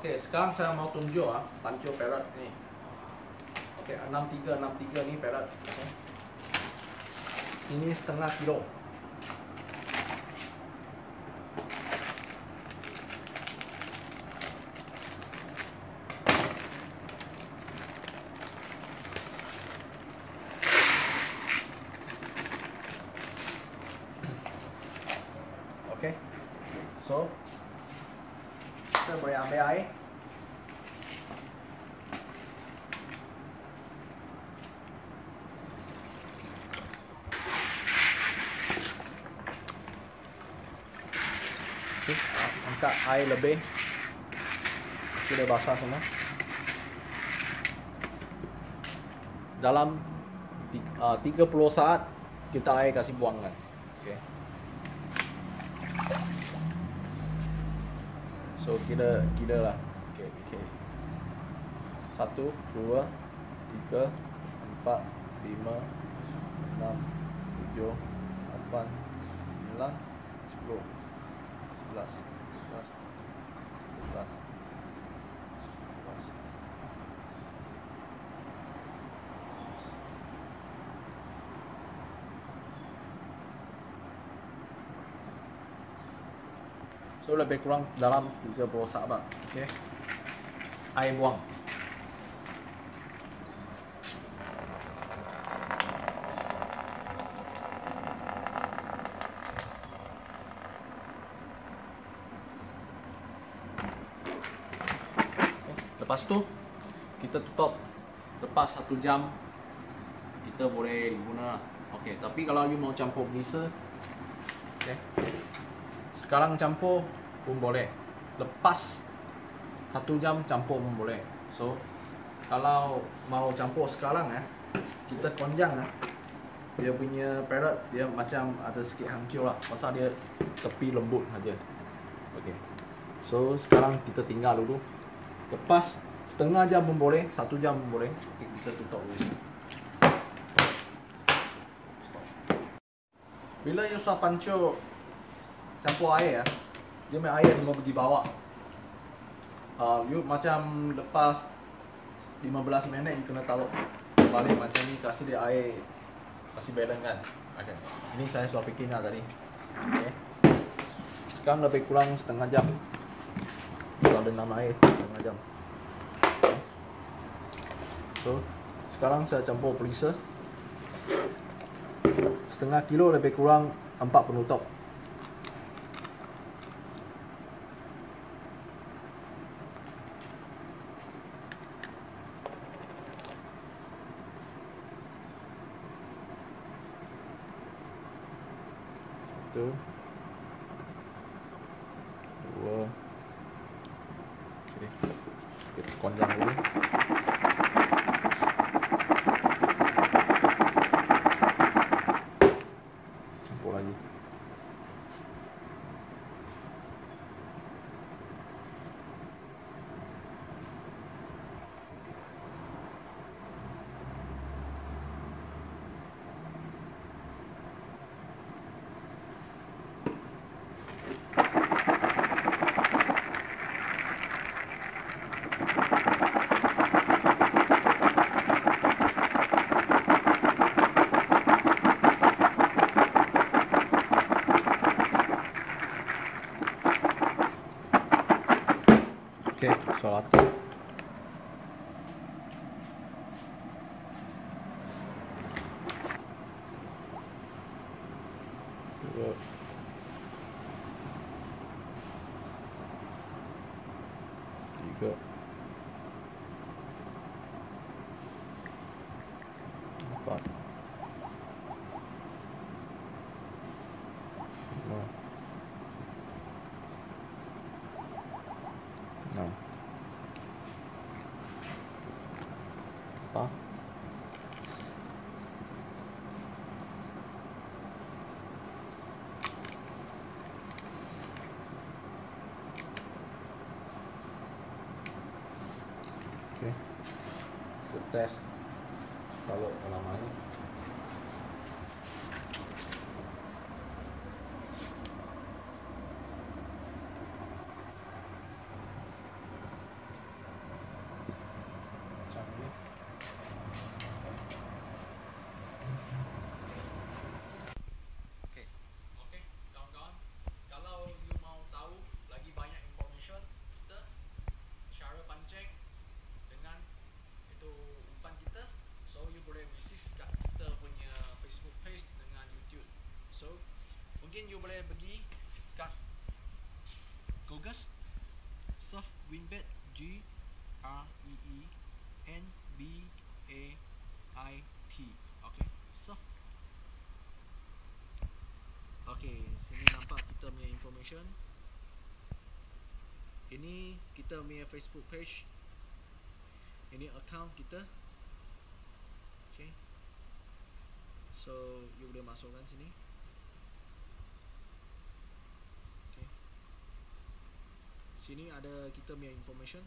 Okey, sekarang saya mau tunjuk pancur perak ni. Okey, 6363 ni perak. Okay. Ini setengah kilo. Okey. So, kita boleh ambil air. Okay, angkat air lebih. Sudah basah semua. Dalam 30 saat kita air kasih buangkan. Okay. So kira lah. Okay. 1, 2, 3, 4, 5, 6, 7, 8, 9, 10, 11, 11. So lebih kurang dalam 30 saat. Okey. Air buang. Lepas tu kita tutup. Lepas 1 jam kita boleh guna. Okey, tapi kalau you mau campur misa, okey. Sekarang campur pun boleh. Lepas 1 jam campur pun boleh. So kalau mau campur sekarang kita konjang dia punya perak dia macam ada sikit hancur lah. Pasal dia tepi lembut saja. Okey. So sekarang kita tinggal dulu. Lepas setengah jam pun boleh, 1 jam pun boleh. Okay, kita tutup dulu. Bila you sudah pancur campur air dia punya air semua pergi bawah. You macam lepas 15 minit you kena taruh balik macam ni, kasih dia air, kasih balance kan. Okay. Ini saya sudah bikin tadi. Okay. Sekarang lebih kurang setengah jam. Kalau dengan air setengah jam. So sekarang saya campur pelisa. Setengah kilo lebih kurang 4 penutup. Satu, 2. Okey. Kita konjang dulu. Campur lagi. Okey, soal atur. Dua. Tiga. 4. 5. 6. Apa? Okey. Kita test kalau dalam air. Greenbait, GREENBAIT. Okay, so okay, sini nampak kita punya information. Ini kita punya Facebook page. Ini account kita. Okay, so you boleh masukkan sini. Okay, sini ada kita punya information.